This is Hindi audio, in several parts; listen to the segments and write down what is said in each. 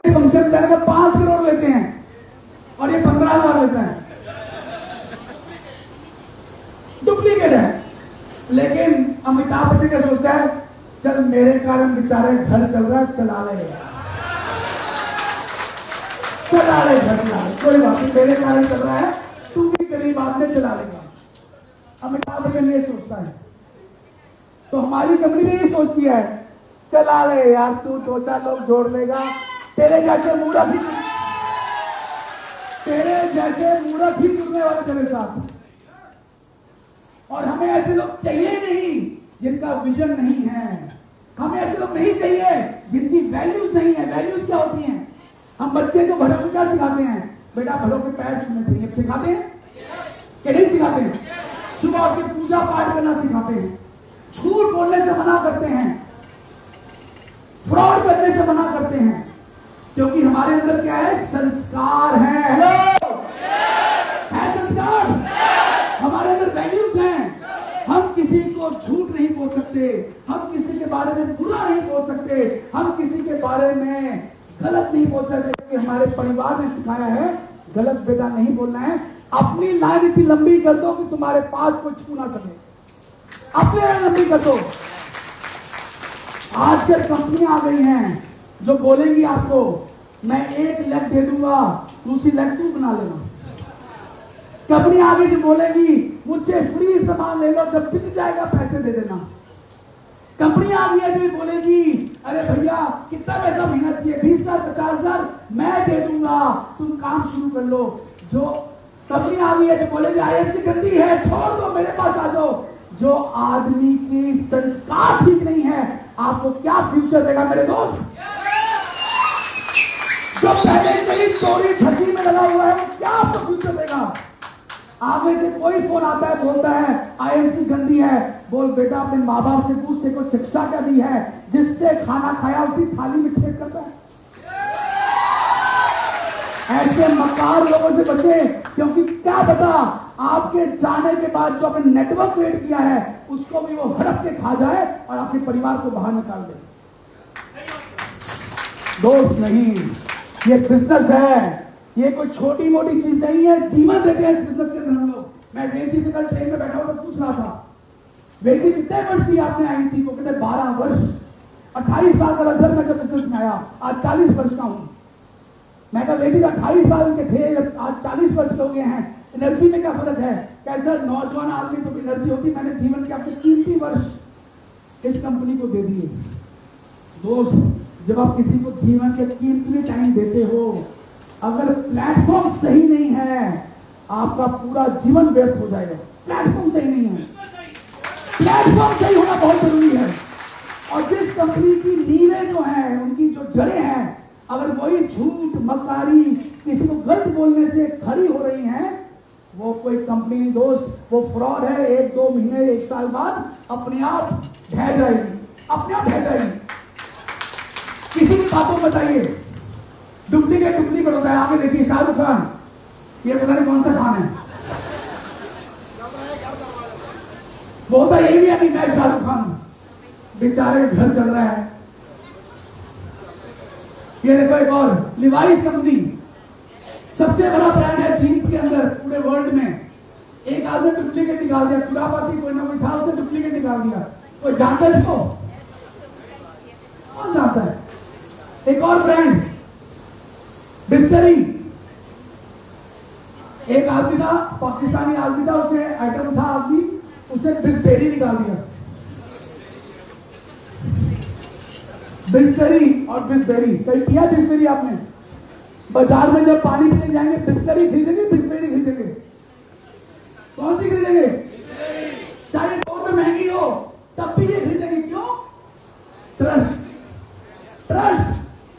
फंक्शन जाने का 5 करोड़ लेते हैं और ये 15,000 लेते हैं, डुप्लीकेट है। लेकिन अमिताभ बच्चन क्या सोचता है, चल मेरे कारण बेचारे घर चल रहा है, चला ले घर चला ले, कोई बात नहीं, मेरे कारण चल रहा है, तू भी गरीब आदमी चला लेगा। अमिताभ बच्चन ये सोचता है। तो हमारी कंपनी भी यही सोचती है, चला ले यार, तू 2-4 लोग जोड़ लेगा, तेरे जैसे मूर्ख ही जुड़ने वाले तेरे साथ। और हमें ऐसे लोग चाहिए नहीं जिनका विजन नहीं है, हमें ऐसे लोग नहीं चाहिए जिनकी वैल्यूज नहीं है। वैल्यूज क्या होती हैं? हम बच्चे को बड़ों को क्या सिखाते हैं? बेटा बड़ों के पैर छूने चाहिए, सिखाते हैं कि नहीं सिखाते हैं? सुबह उठ के पूजा पाठ करना सिखाते हैं, झूठ बोलने से मना करते हैं, फ्रॉड करने से मना करते हैं, क्योंकि हमारे अंदर क्या है? संस्कार है। हेलो, है संस्कार, हमारे अंदर वैल्यूज हैं। हम किसी को झूठ नहीं बोल सकते, हम किसी के बारे में बुरा नहीं बोल सकते, हम किसी के बारे में गलत नहीं बोल सकते, क्योंकि हमारे परिवार ने सिखाया है गलत बेटा नहीं बोलना है। अपनी लाइन इतनी लंबी कर दो कि तुम्हारे पास कोई छू ना सके, अपनी लाइन लंबी कर दो। आजकल कंपनियां आ गई हैं जो बोलेंगी आपको, मैं 1 लाख दे दूंगा, दूसरी लाख तू बना लेना। कंपनी आगे जो बोलेगी, मुझसे फ्री सामान ले लो, जब बिक जाएगा पैसे दे देना। कंपनी आ गई है जो बोलेगी, अरे भैया कितना पैसा महीना चाहिए? 20,000 50,000 मैं दे दूंगा, तुम काम शुरू कर लो। जो कंपनी आ गई है जो बोलेगी IMC गंदी है, छोड़ दो, मेरे पास आ जाओ। जो आदमी की संस्कार ठीक नहीं है, आपको क्या फ्यूचर देगा मेरे दोस्त? जो पहले से ही चोरी ठगी में लगा हुआ है, वो क्या आपको फ्यूचर देगा? आगे से कोई फोन आता है, बोलता है IMC गंदी है, बोल बेटा अपने माँ बाप से पूछ, देखो शिक्षा क्या दी है, जिससे खाना खाया उसी थाली में छेद करता है। ऐसे मक्कार लोगों से बचे, क्योंकि क्या पता आपके जाने के बाद जो आपने नेटवर्क क्रिएट किया है उसको भी वो हड़प के खा जाए और आपके परिवार को बाहर निकाल दे। दोस्त नहीं, ये बिजनेस है, ये कोई छोटी मोटी चीज नहीं है। जीवन देते हैं इस बिजनेस के अंदर हम लोग। मैं वेजी से कल ट्रेन में बैठा हुआ तो पूछ रहा था, वेजी कितने वर्ष की आपने IMC को? कहते 12 वर्ष। 28 साल का सर मैं जब बिजनेस में आया, आज 40 वर्ष का हूं। मैं कहा वेजी 28 साल के थे, आज 40 वर्ष के हो गए हैं, एनर्जी में क्या फर्क है? कैसा नौजवान आदमी तो एनर्जी होती, मैंने जीवन के आपके 30 वर्ष इस कंपनी को दे दिए। दोस्त, जब आप किसी को जीवन के कीमती टाइम देते हो, अगर प्लेटफॉर्म सही नहीं है आपका पूरा जीवन व्यर्थ हो जाएगा। प्लेटफॉर्म सही नहीं है, प्लेटफॉर्म सही होना बहुत जरूरी है। और जिस कंपनी की नींवें जो हैं, उनकी जो जड़ें हैं, अगर वही झूठ मक्कारी किसी को गलत बोलने से खड़ी हो रही हैं, वो कोई कंपनी नहीं दोस्त, वो फ्रॉड है। 1-2 महीने 1 साल बाद अपने आप ढह जाएगी, अपने आप ढह जाएगी। किसी की बातों बताइए, डुप्लीकेट होता है। आगे देखिए शाहरुख खान, ये पता नहीं कौन सा खान है, बोलता यही भी है, नहीं मैं शाहरुख खान, बेचारे घर चल रहा है। ये देखो एक और लिवाइस कंपनी, सबसे बड़ा ब्रांड है जीन्स के अंदर पूरे वर्ल्ड में। एक आदमी डुप्लीकेट निकाल दिया, खुरापाती कोई ना कोई था, उसने डुप्लीकेट निकाल दिया। कोई जानता है इसको? कौन जानता है? एक और ब्रांड बिस्लरी, एक आदमी था, पाकिस्तानी आदमी था, उसने आइटम था आदमी, उसने बिस्लरी निकाल दिया। बिस्लरी और बिस्लरी, कहीं पिया बिस्लरी आपने? बाजार में जब पानी पीने जाएंगे बिस्लरी खरीदेंगे, बिस्लरी खरीदेंगे? कौन सी खरीदेंगे? चाहे 2 रुपए महंगी हो तब भी ये खरीदेंगे। क्यों? ट्रस्ट,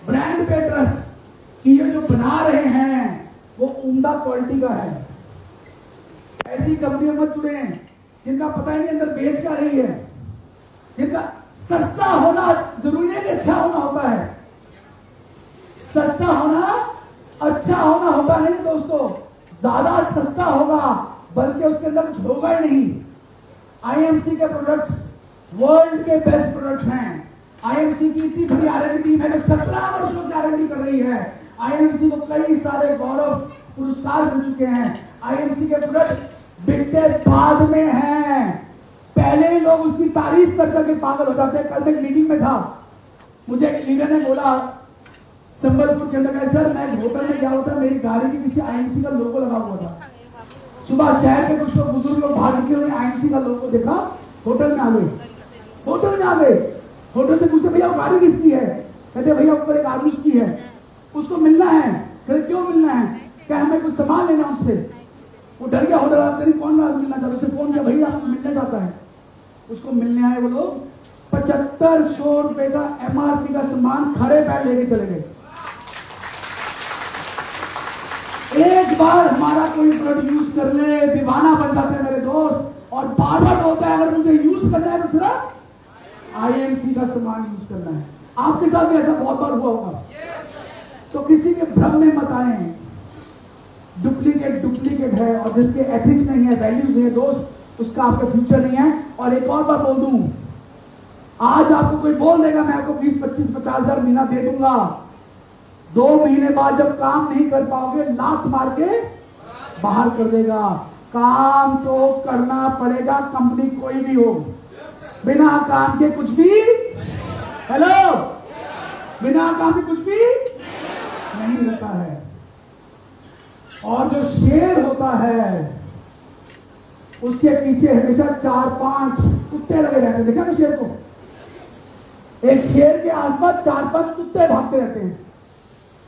ब्रांड पे ट्रस्ट कि ये जो बना रहे हैं वो उम्दा क्वालिटी का है। ऐसी कंपनियों में जुड़े हैं जिनका पता ही नहीं अंदर बेच क्या रही है, जिनका सस्ता होना जरूरी नहीं कि अच्छा होना होता है, सस्ता होना अच्छा होना होता नहीं दोस्तों। ज्यादा सस्ता होगा बल्कि उसके अंदर कुछ होगा ही नहीं। IMC के प्रोडक्ट्स वर्ल्ड के बेस्ट प्रोडक्ट्स हैं। आईएमसी की इतनी बड़ी R&D टीम है जो 17 वर्षों से R&D कर रही है। आईएमसी को कई सारे गौरव पुरस्कार मिल चुके हैं। आईएमसी के प्रोडक्ट बिकते बाद में हैं, पहले ही लोग उसकी तारीफ कर करके पागल हो जाते हैं। कल मैं एक मीटिंग में था, मुझे एक लीडर ने बोला संबलपुर के अंदर, सर मैं होटल में क्या होता, मेरी गाड़ी के पीछे आईएमसी का लोगो लगा हुआ था। सुबह शहर के कुछ लोग बुजुर्ग लोग बाहर निकले, उन्होंने आईएमसी का लोगो देखा, होटल में आ गए। होटल से पूछे भैया वो गाड़ी किसकी है? कहते भैया ऊपर एक आदमी की है, उसको मिलना है। कहते क्यों मिलना है? क्या हमें कुछ सामान लेना उससे। वो डर गया होटल वाला, कौन मिलना चाहता, उसे फोन किया भैया आपको मिलना चाहता है। उसको मिलने आए वो लोग, 7500 रुपए का MRP का सामान खड़े पैर लेके चले गए। एक बार हमारा कोई प्रोडक्ट यूज कर ले, दीवाना बन जाते हैं मेरे दोस्त, और बार बार होता है अगर मुझे यूज करना है तो सिर्फ आईएमसी का सामान यूज करना है। आपके साथ भी ऐसा बहुत बार हुआ होगा। तो किसी के भ्रम में मत आए, डुप्लीकेट है, और जिसके एथिक्स नहीं है, वैल्यूज है दोस्त, उसका आपका फ्यूचर नहीं है। और एक और बात बोल दूं, आज आपको कोई बोल देगा मैं आपको 20, 25, 50,000 महीना दे दूंगा, 2 महीने बाद जब काम नहीं कर पाओगे लात मार के बाहर कर देगा। काम तो करना पड़ेगा, कंपनी कोई भी हो। बिना काम के कुछ भी, हेलो, बिना काम के कुछ भी नहीं रहता है। और जो शेर होता है उसके पीछे हमेशा 4-5 कुत्ते लगे रहते हैं। देखा ना शेर को? एक शेर के आसपास 4-5 कुत्ते भागते रहते हैं।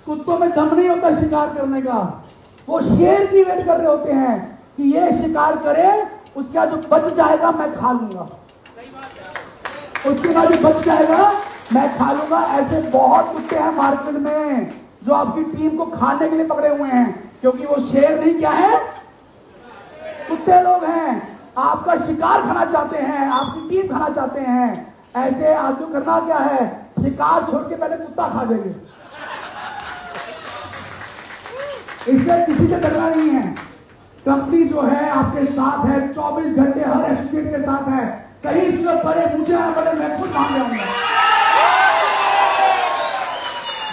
कुत्तों में दम नहीं होता शिकार करने का, वो शेर की वेट कर रहे होते हैं कि ये शिकार करे, उसके बाद जो बच जाएगा मैं खा लूंगा, उसके बाद जो बच जाएगा मैं खा लूंगा। ऐसे बहुत कुत्ते हैं मार्केट में जो आपकी टीम को खाने के लिए पकड़े हुए हैं, क्योंकि वो शेर नहीं, क्या है, कुत्ते लोग हैं। आपका शिकार खाना चाहते हैं, आपकी टीम खाना चाहते हैं। ऐसे आदमी करना क्या है, शिकार छोड़ के पहले कुत्ता खा जाइए। इससे किसी से डरना नहीं है। कंपनी जो है आपके साथ है, 24 घंटे हर एसोसिएट के साथ है। कहीं से पड़े, मुझे ना पड़े, मैं खुद मांग जाऊंगा।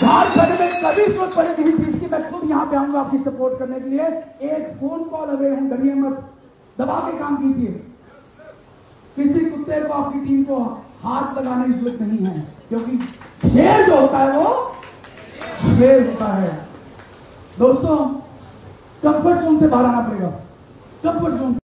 झारखंड में कभी जरूरत पड़े किसी चीज की, मैं खुद यहाँ पे आऊंगा आपकी सपोर्ट करने के लिए। एक फोन कॉल अवे हूं, डरिए मत, दबा के काम कीजिए। किसी कुत्ते को आपकी टीम को हाथ लगाने की जरूरत नहीं है, क्योंकि शेर जो होता है वो शेर होता है। दोस्तों, कंफर्ट जोन से बाहर आना पड़ेगा। Comfort zone